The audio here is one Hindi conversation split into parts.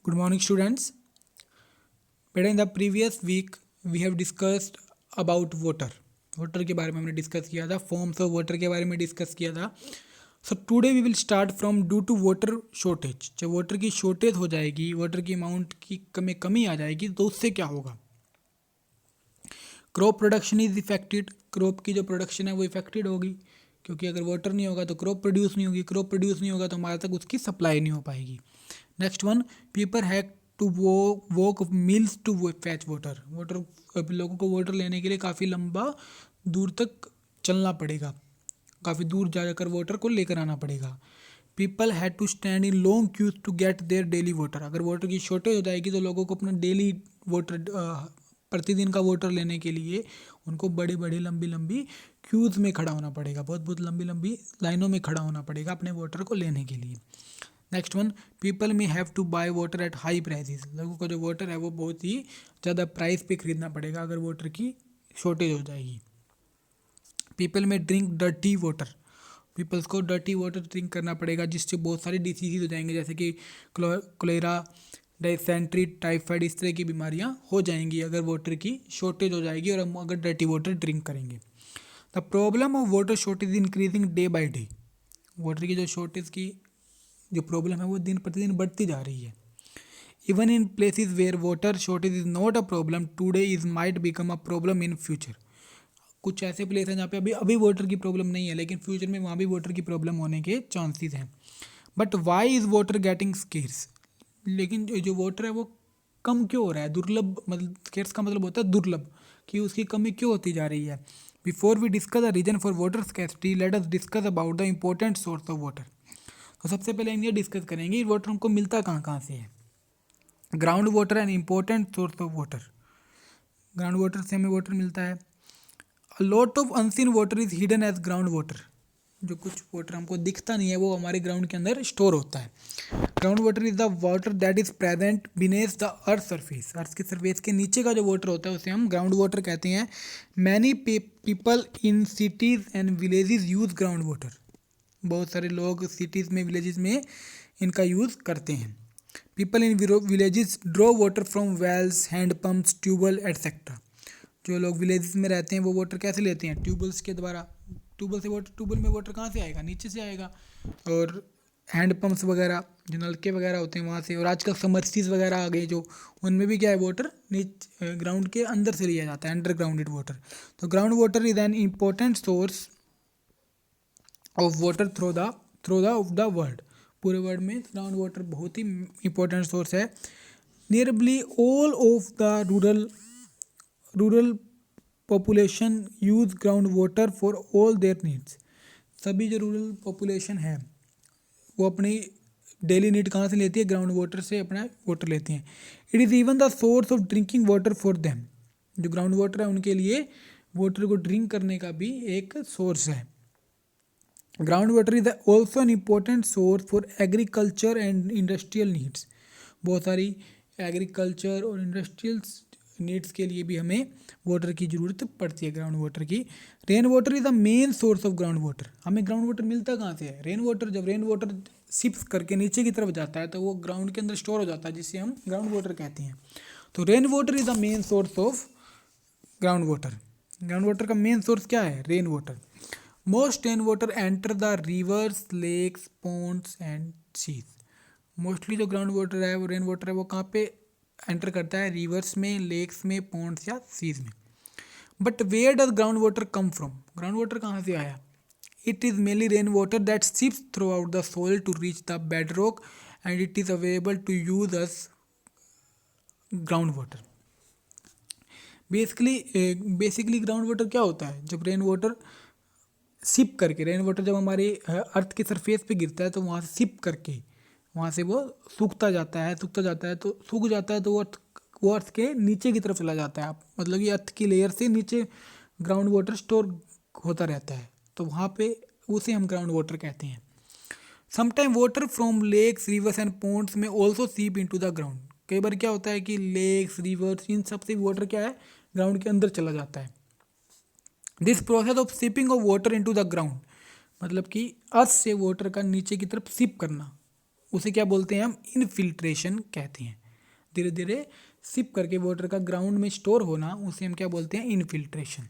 Good morning, students. बेटा in the previous week we have discussed about water. Water के बारे में हमने डिस्कस किया था, फॉर्म्स ऑफ वाटर के बारे में डिस्कस किया था. So today we will start from due to water shortage. जब वाटर की शॉर्टेज हो जाएगी, वाटर की अमाउंट की कमी आ जाएगी, तो उससे क्या होगा. Crop production is affected. Crop की जो प्रोडक्शन है वो इफेक्टेड होगी, क्योंकि अगर वाटर नहीं होगा तो क्रॉप प्रोड्यूस नहीं होगी, क्रॉप प्रोड्यूस नहीं होगा तो हमारे तक उसकी सप्लाई नहीं हो पाएगी. Next one, people have to walk miles to fetch water. Water लोगों को वाटर लेने के लिए काफ़ी लंबा दूर तक चलना पड़ेगा, काफ़ी दूर जाकर वाटर को लेकर आना पड़ेगा. People had to stand in long queues to get their daily water. अगर वाटर की शॉर्टेज हो जाएगी तो लोगों को अपना डेली वाटर, प्रतिदिन का वाटर लेने के लिए उनको बड़ी बड़ी लंबी लंबी क्यूज़ में खड़ा होना पड़ेगा, बहुत बहुत लंबी लंबी लाइनों में खड़ा होना पड़ेगा अपने वाटर को लेने के लिए. नेक्स्ट वन, पीपल में have to buy water at high prices. लोगों को जो वाटर है वो बहुत ही ज़्यादा प्राइस पे खरीदना पड़ेगा अगर वाटर की शॉर्टेज हो जाएगी. पीपल में ड्रिंक डर्टी वाटर. पीपल्स को डर्टी वाटर ड्रिंक करना पड़ेगा, जिससे बहुत सारी डिसीज़ हो जाएंगे, जैसे कि कोलेरा, डायसेंट्री, टाइफाइड, इस तरह की बीमारियां हो जाएंगी अगर वाटर की शॉर्टेज हो जाएगी और हम अगर डर्टी वाटर ड्रिंक करेंगे. The problem of water shortage increasing day by day. Water की जो शॉर्टेज की जो प्रॉब्लम है वो दिन प्रतिदिन बढ़ती जा रही है. Even in places where water shortage is not a problem today is might become a problem in future. कुछ ऐसे प्लेस हैं जहाँ पे अभी वाटर की प्रॉब्लम नहीं है, लेकिन फ्यूचर में वहाँ भी वाटर की प्रॉब्लम होने के चांसेस हैं. But why is water getting scarce. लेकिन जो वाटर है वो कम क्यों हो रहा है, दुर्लभ, मतलब स्केर्स का मतलब होता है दुर्लभ, कि उसकी कमी क्यों होती जा रही है. Before we discuss the reason for water scarcity, let us discuss about the important source of water. तो सबसे पहले हम ये डिस्कस करेंगे वाटर हमको मिलता कहाँ कहाँ से है. Ground water an important source of water. Ground water से हमें वाटर मिलता है. A lot of unseen water is hidden as ground water. जो कुछ वाटर हमको दिखता नहीं है वो हमारे ग्राउंड के अंदर स्टोर होता है. Ground water is the water that is present beneath the earth surface. Earth के सरफेस के नीचे का जो वाटर होता है उसे हम ग्राउंड वाटर कहते हैं. Many people in cities and villages use ground water. बहुत सारे लोग सिटीज़ में, विलेजेस में इनका यूज़ करते हैं. People in villages draw water from wells, hand pumps, tubewell etcetera. जो लोग विलेजेस में रहते हैं वो वाटर कैसे लेते हैं, ट्यूबवेल्स के द्वारा. ट्यूबवेल से वाटर, ट्यूबवेल में वाटर कहाँ से आएगा, नीचे से आएगा. और हैंड पम्प्स वगैरह, जो नलके वगैरह होते हैं वहाँ से. और आजकल समरसीज वगैरह आ गए जो, उनमें भी क्या है, वाटर नीचे ग्राउंड के अंदर से लिया जाता है, अंडरग्राउंडेड वाटर. तो ground water is an important source of water through the of the world. पूरे वर्ल्ड में ग्राउंड वाटर बहुत ही इंपॉर्टेंट सोर्स है. Nearly all of the rural population use ground water for all there needs. सभी जो रूरल पॉपुलेशन है वो अपनी डेली नीड कहाँ से लेती है, ग्राउंड वाटर से अपना वाटर लेती हैं. It is even the source of drinking water for them. जो ग्राउंड वाटर है उनके लिए वाटर को ड्रिंक करने का भी एक सोर्स है. Ground water is also an important source for agriculture and industrial needs. बहुत सारी एग्रीकल्चर और इंडस्ट्रियल नीड्स के लिए भी हमें वाटर की ज़रूरत पड़ती है, ग्राउंड वाटर की. Rain water is the main source of ground water. हमें ग्राउंड वाटर मिलता कहाँ से है, रेन वाटर. जब रेन वाटर सिप्स करके नीचे की तरफ जाता है तो वो ग्राउंड के अंदर स्टोर हो जाता है, जिसे हम ग्राउंड वाटर कहते हैं. तो rain water is the main source of ground water. Ground water का मेन सोर्स क्या है, rain water. Most rain water enter the rivers, lakes, ponds and seas. Mostly जो ग्राउंड वाटर है वो, रेन वाटर है, वो कहाँ पे एंटर करता है, रिवर्स में, लेक्स में, पॉन्ड्स या सीज में. But where does ground water come from. Ground water कहाँ से आया. It is mainly rain water that seeps throughout the soil to reach the bed rock and it is available to use as ground water. Basically ground water क्या होता है, जब रेन वाटर सिप करके, रेन वाटर जब हमारे अर्थ के सरफेस पे गिरता है तो वहाँ से सिप करके वहाँ से वो सूखता जाता है तो सूख जाता है, तो वो अर्थ के नीचे की तरफ चला जाता है. मतलब कि अर्थ की लेयर से नीचे ग्राउंड वाटर स्टोर होता रहता है, तो वहाँ पे उसे हम ग्राउंड वाटर कहते हैं. Sometime water from lakes, rivers and ponds में also seep into the ground. कई बार क्या होता है कि लेक्स, रिवर्स, इन सब से वाटर क्या है, ग्राउंड के अंदर चला जाता है. This process of sipping of water into the ground, मतलब कि अर्थ से वाटर का नीचे की तरफ सिप करना, उसे क्या बोलते हैं हम, इनफिल्ट्रेशन कहते हैं। धीरे धीरे सिप करके वाटर का ग्राउंड में स्टोर होना, उसे हम क्या बोलते हैं, infiltration.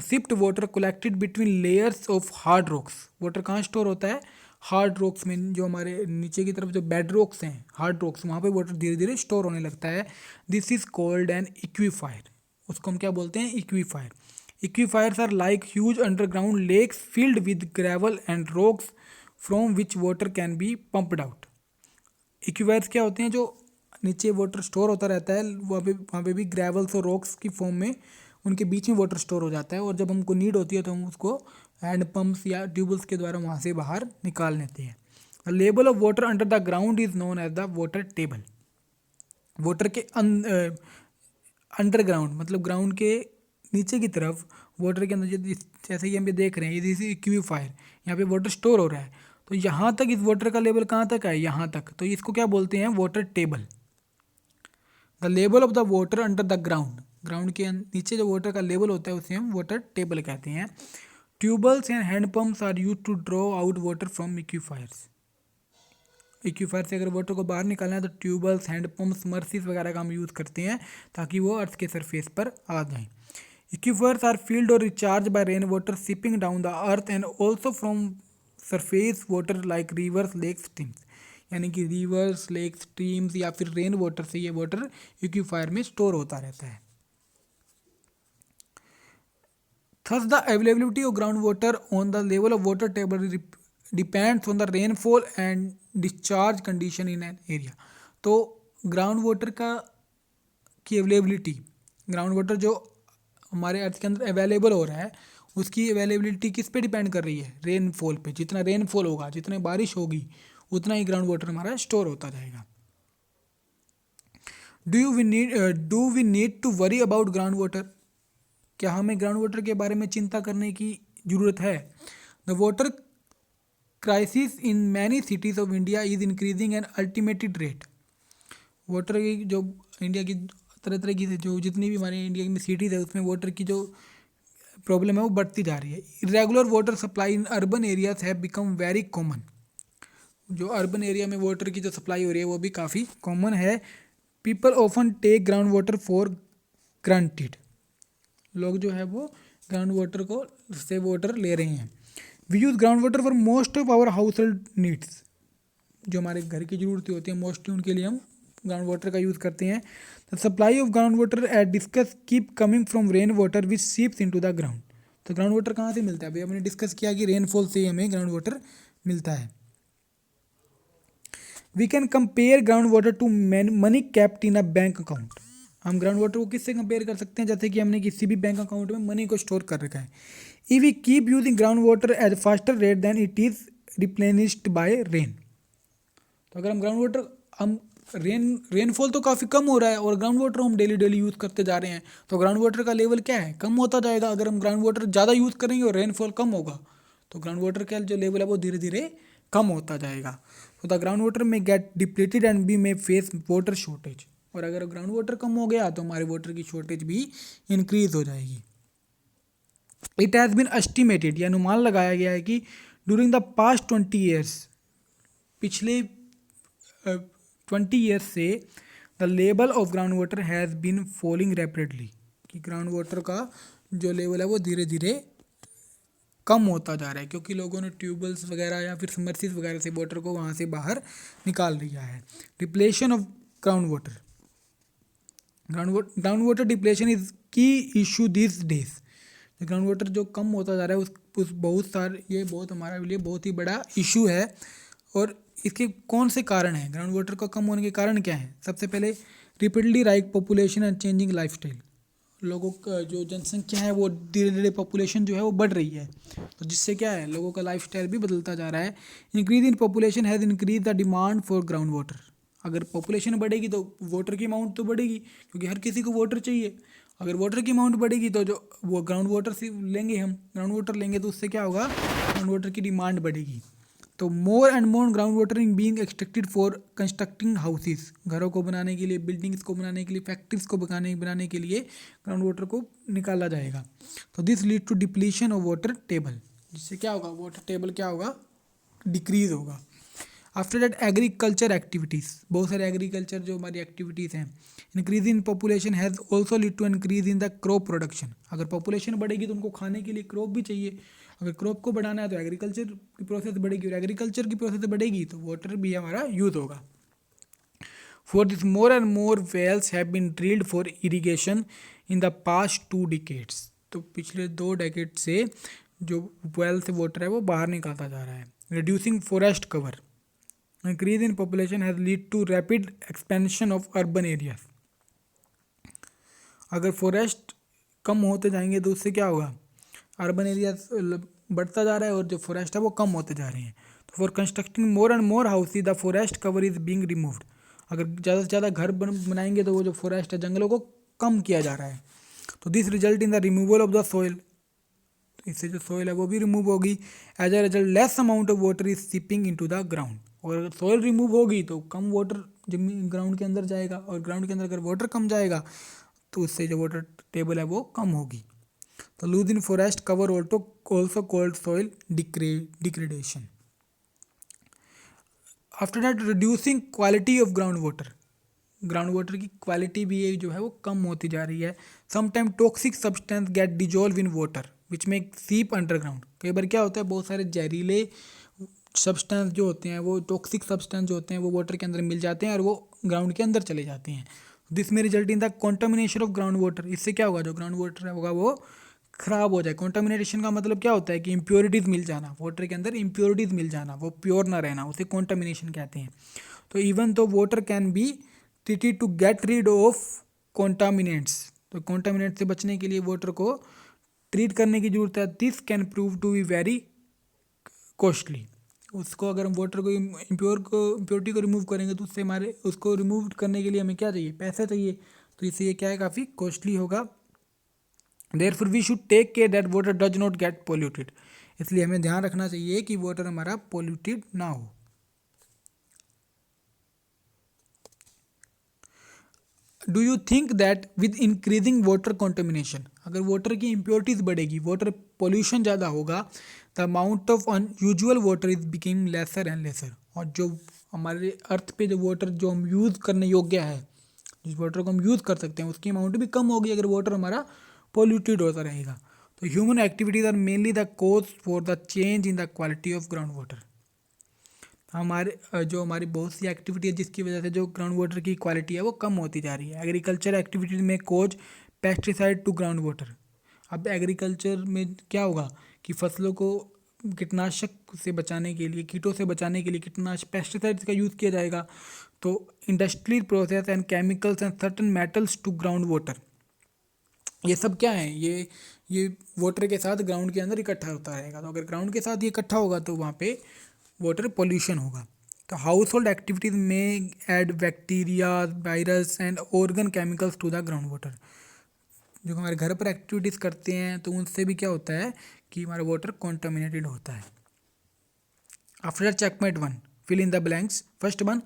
Sipped water collected between layers of hard rocks. Water कहाँ स्टोर होता है, हार्ड रॉक्स में, जो हमारे नीचे की तरफ जो बेड रॉक्स हैं, हार्ड रॉक्स, वहाँ पे वाटर धीरे धीरे स्टोर होने लगता है। This is called an aquifer. उसको हम क्या बोलते हैं, aquifer. Aquifers are like huge underground lakes filled with gravel and rocks from which water can be pumped out. Aquifers क्या होते हैं, जो नीचे वाटर स्टोर होता रहता है, वहाँ पे भी ग्रेवल्स और रॉक्स की फॉर्म में उनके बीच में वाटर स्टोर हो जाता है, और जब हमको नीड होती है तो हम उसको हैंड पम्प्स या ट्यूबल्स के द्वारा वहाँ से बाहर निकाल लेते हैं। The level of water under the ground is known as the water table. Water के अंडरग्राउंड मतलब ग्राउंड के नीचे की तरफ वाटर के अंदर, जैसे कि हम ये देख रहे हैं, ये इक्वीफायर, यहाँ पे वाटर स्टोर हो रहा है, तो यहाँ तक इस वाटर का लेवल कहाँ तक है, यहाँ तक, तो इसको क्या बोलते हैं, water table. The level of the water under the ground, ground के नीचे जो वाटर का लेवल होता है उसे हम वाटर टेबल कहते हैं। Tubewells and hand pumps are use to draw out water from aquifers. Aquifer से अगर वाटर को बाहर निकालना है तो ट्यूबल्स, हैंड पम्प्स, मर्सीज वगैरह का हम यूज़ करते हैं ताकि वो अर्थ के सरफेस पर आ जाएं। इक्वीफायर्स आर फील्ड और recharge by rain water seeping down the earth and also from surface water like rivers, lakes, streams. यानी कि रिवर्स, लेक, स्ट्रीम्स या फिर रेन वाटर से ये वाटर इक्वीफायर में स्टोर होता रहता है। Thus, the availability of groundwater on the level of water table depends on the rainfall and discharge condition in an area। तो ग्राउंड वाटर की अवेलेबिलिटी, ग्राउंड वाटर जो हमारे अर्थ के अंदर अवेलेबल हो रहा है, उसकी अवेलेबिलिटी किस पे डिपेंड कर रही है, रेनफॉल पे। जितना रेनफॉल होगा, जितनी बारिश होगी, उतना ही ग्राउंड वाटर हमारा स्टोर होता जाएगा। Do we need to worry about ground water? क्या हमें ग्राउंड वाटर के बारे में चिंता करने की ज़रूरत है? The water crisis in many cities of India is increasing an ultimated rate. Water की जो इंडिया की तरह तरह की जो जितनी भी हमारे इंडिया में सिटीज़ है, उसमें वाटर की जो प्रॉब्लम है वो बढ़ती जा रही है। Irregular water supply in urban areas have become very common. जो अर्बन एरिया में वाटर की जो सप्लाई हो रही है वो भी काफ़ी कॉमन है। People often take ground water for granted. लोग जो है वो ग्राउंड वाटर को से वाटर ले रहे हैं। We use ground water for most of our household needs. जो हमारे घर की ज़रूरतें होती हैं मोस्टली, उनके लिए हम ग्राउंड वाटर का यूज़ करते हैं। The supply of ground water at discus keep coming from rain water which seeps into the ground. तो ग्राउंड वाटर कहाँ से मिलता है भाई? हमने डिस्कस किया कि रेनफॉल से ही हमें ग्राउंड वाटर मिलता है। We can compare ground water to money kept in a bank account. हम ग्राउंड वाटर को किससे कंपेयर कर सकते हैं? जैसे कि हमने किसी भी बैंक अकाउंट में मनी को स्टोर कर रखा है। If we keep using ground water at faster rate than it is replenished by rain. तो अगर हम ग्राउंड वाटर, हम रेनफॉल तो काफ़ी कम हो रहा है और ग्राउंड वाटर हम डेली डेली यूज़ करते जा रहे हैं, तो ग्राउंड वाटर का लेवल क्या है, कम होता जाएगा। अगर हम ग्राउंड वाटर ज़्यादा यूज़ करेंगे और रेनफॉल कम होगा तो ग्राउंड वाटर का जो लेवल है वो धीरे धीरे कम होता जाएगा। तो the ground water may get depleted and we may face water shortage. और अगर ग्राउंड वाटर कम हो गया तो हमारे वाटर की शॉर्टेज भी इंक्रीज हो जाएगी। इट हैज़ बीन एस्टिमेटेड, यह अनुमान लगाया गया है कि ड्यूरिंग द पास्ट 20 ईयर्स, पिछले 20 ईयर्स से the level of ground water has been falling rapidly, कि ग्राउंड वाटर का जो लेवल है वो धीरे धीरे कम होता जा रहा है, क्योंकि लोगों ने ट्यूबवेल्स वगैरह या फिर समरसीज वगैरह से वाटर को वहाँ से बाहर निकाल लिया है। Depletion of ground water, ground water depletion is key issue these days. Ground water जो कम होता जा रहा है उस बहुत सारे, ये बहुत हमारे लिए बहुत ही बड़ा इशू है। और इसके कौन से कारण हैं? ग्राउंड वाटर का कम होने के कारण क्या है? सबसे पहले repeatedly rise population and changing lifestyle. लोगों का जो जनसंख्या है वो धीरे धीरे पॉपुलेशन जो है वो बढ़ रही है, तो जिससे क्या है, लोगों का लाइफस्टाइल भी बदलता जा रहा है। Increase in population has increase the demand for ground water. अगर पॉपुलेशन बढ़ेगी तो वाटर की अमाउंट तो बढ़ेगी, क्योंकि हर किसी को वाटर चाहिए। अगर वाटर की अमाउंट बढ़ेगी तो जो वो ग्राउंड वाटर से लेंगे, हम ग्राउंड वाटर लेंगे तो उससे क्या होगा, ग्राउंड वाटर की डिमांड बढ़ेगी। तो मोर and more ground water in being extracted for constructing houses. घरों को बनाने के लिए, बिल्डिंग्स को बनाने के लिए, फैक्ट्रीज को बनाने के लिए ग्राउंड वाटर को निकाला जाएगा। तो this lead to depletion of water table, जिससे क्या होगा, वाटर टेबल क्या होगा, डिक्रीज होगा। आफ्टर दैट एग्रीकल्चर एक्टिविटीज़, बहुत सारे एग्रीकल्चर जो हमारी एक्टिविटीज़ हैं। Increase in population has also lead to increase in the crop production. अगर पॉपुलेशन बढ़ेगी तो उनको खाने के लिए क्रॉप भी चाहिए। अगर क्रॉप को बढ़ाना है तो एग्रीकल्चर की प्रोसेस बढ़ेगी, और एग्रीकल्चर की प्रोसेस बढ़ेगी तो वाटर भी हमारा यूज़ होगा। For this more and more wells have been drilled for irrigation in the past 2 decades। तो पिछले 2 डेकेड से जो वेल से वाटर है वो बाहर निकालता जा रहा है। Reducing forest cover, increase in population has lead to rapid expansion of urban areas. अगर फॉरेस्ट कम होते जाएंगे तो उससे क्या होगा, अर्बन एरिया बढ़ता जा रहा है और जो फॉरेस्ट है वो कम होते जा रहे हैं। तो for constructing more and more houses the forest cover is being removed. अगर ज़्यादा से ज़्यादा घर बनाएंगे तो वो जो फॉरेस्ट है, जंगलों को कम किया जा रहा है। तो this result in the removal of the soil, इससे जो सॉइल है वो भी रिमूव होगी। As a result less amount of water is seeping into the ground. और अगर सॉइल रिमूव होगी तो कम वाटर जमीन ग्राउंड के अंदर जाएगा, और ग्राउंड के अंदर अगर वाटर कम जाएगा तो उससे जो वाटर टेबल है वो कम होगी। तो lose in forest cover also called soil degradation. After that reducing quality of ground water की क्वालिटी भी जो है वो कम होती जा रही है। Sometime toxic substance get dissolve in water which make seep underground. कई बार क्या होता है, बहुत सारे जहरीले सब्सटेंस जो होते हैं, वो टॉक्सिक सब्सटेंस जो होते हैं वो वाटर के अंदर मिल जाते हैं और वो ग्राउंड के अंदर चले जाते हैं। दिस में result in the contamination of ground water. इससे क्या होगा, जो ग्राउंड वाटर होगा वो खराब हो जाए। कॉन्टामिनेशन का मतलब क्या होता है कि इम्प्योरिटीज़ मिल जाना, वाटर के अंदर इम्प्योरिटीज़ मिल जाना, वो प्योर ना रहना, उसे कॉन्टामिनेशन कहते हैं। तो इवन तो water can be treated to get rid of contaminants. तो कॉन्टामिनेंट से बचने के लिए वाटर को ट्रीट करने की जरूरत है। This can prove to be very costly. उसको अगर हम वाटर को इम्प्योरिटी को रिमूव करेंगे तो उससे हमारे उसको रिमूव करने के लिए हमें क्या चाहिए, पैसा चाहिए। तो इससे ये क्या है, काफ़ी कॉस्टली होगा। Therefore we should take care that water does not get polluted. इसलिए हमें ध्यान रखना चाहिए कि वाटर हमारा पोल्यूटेड ना हो। Do you think that with increasing water contamination, अगर वाटर की इम्प्योरिटीज बढ़ेगी, वाटर पोल्यूशन ज़्यादा होगा, the amount of unusual water is becoming lesser and lesser. और जो हमारे अर्थ पे जो वाटर जो हम यूज़ करने योग्य है, जिस वाटर को हम यूज़ कर सकते हैं, उसकी अमाउंट भी कम होगी अगर वाटर हमारा पोल्यूटेड होता रहेगा। तो human activities are mainly the cause for the change in the quality of ground water. हमारे जो हमारी बहुत सी एक्टिविटी है जिसकी वजह से जो ग्राउंड वाटर की क्वालिटी है वो कम होती जा रही है। एग्रीकल्चर एक्टिविटीज़ में कोज पेस्टिसाइड टू ग्राउंड वाटर। अब एग्रीकल्चर में क्या होगा कि फसलों को कीटनाशक से बचाने के लिए, कीटों से बचाने के लिए कीटनाशक पेस्टिसाइड्स का यूज़ किया जाएगा। तो industrial process and chemicals and certain metals to ground water, ये सब क्या है, ये वाटर के साथ ग्राउंड के अंदर इकट्ठा होता रहेगा। तो अगर ग्राउंड के साथ ये इकट्ठा होगा तो वहाँ पे वाटर पोल्यूशन होगा। तो हाउस होल्ड एक्टिविटीज़ में add bacteria, virus and organ chemicals to the ground water. जो हमारे घर पर एक्टिविटीज़ करते हैं तो उनसे भी क्या होता है कि हमारा वाटर कॉन्टामिनेटेड होता है। After checkmate 1, fill in the blanks. First one,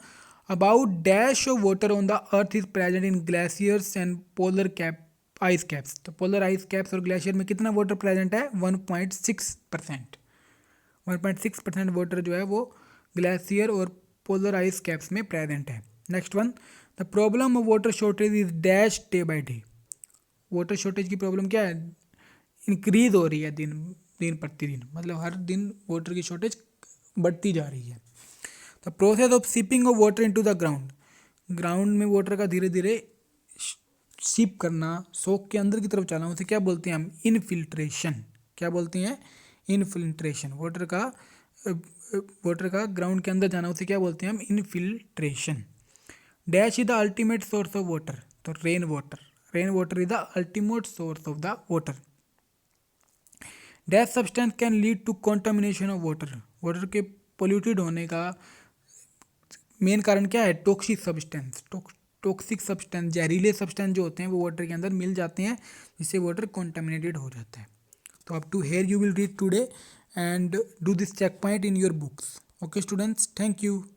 about dash of water on the earth is present in glaciers and polar cap ice caps. तो पोलर आइस कैप्स और ग्लेशियर में कितना वाटर प्रेजेंट है, 1.6%। 1.6% वाटर जो है वो ग्लेशियर और पोलर आइस कैप्स में प्रेजेंट है। Next one, the problem of water shortage is dash day by day. Water shortage की प्रॉब्लम क्या है, इंक्रीज हो रही है दिन प्रतिदिन, मतलब हर दिन वाटर की शॉर्टेज बढ़ती जा रही है। The process of seeping of water into the ground में वाटर का धीरे धीरे सीप करना, सोख के अंदर की तरफ जाना, उसे क्या बोलते हैं हम, इनफिल्ट्रेशन। क्या बोलते हैं, इनफिल्ट्रेशन। वाटर का ग्राउंड के अंदर जाना उसे क्या बोलते हैं हम, infiltration. Dash is the ultimate source of water. तो rain water is the ultimate source of the water. Dash substance can lead to contamination of water के पोल्यूटेड होने का मेन कारण क्या है, टॉक्सिक सब्सटेंस, जहरीले सब्सटेंस जो होते हैं वो वाटर के अंदर मिल जाते हैं, जिससे वाटर कॉन्टामिनेटेड हो जाता है। तो up to here you will read today and do this check point in your books. Okay students, thank you.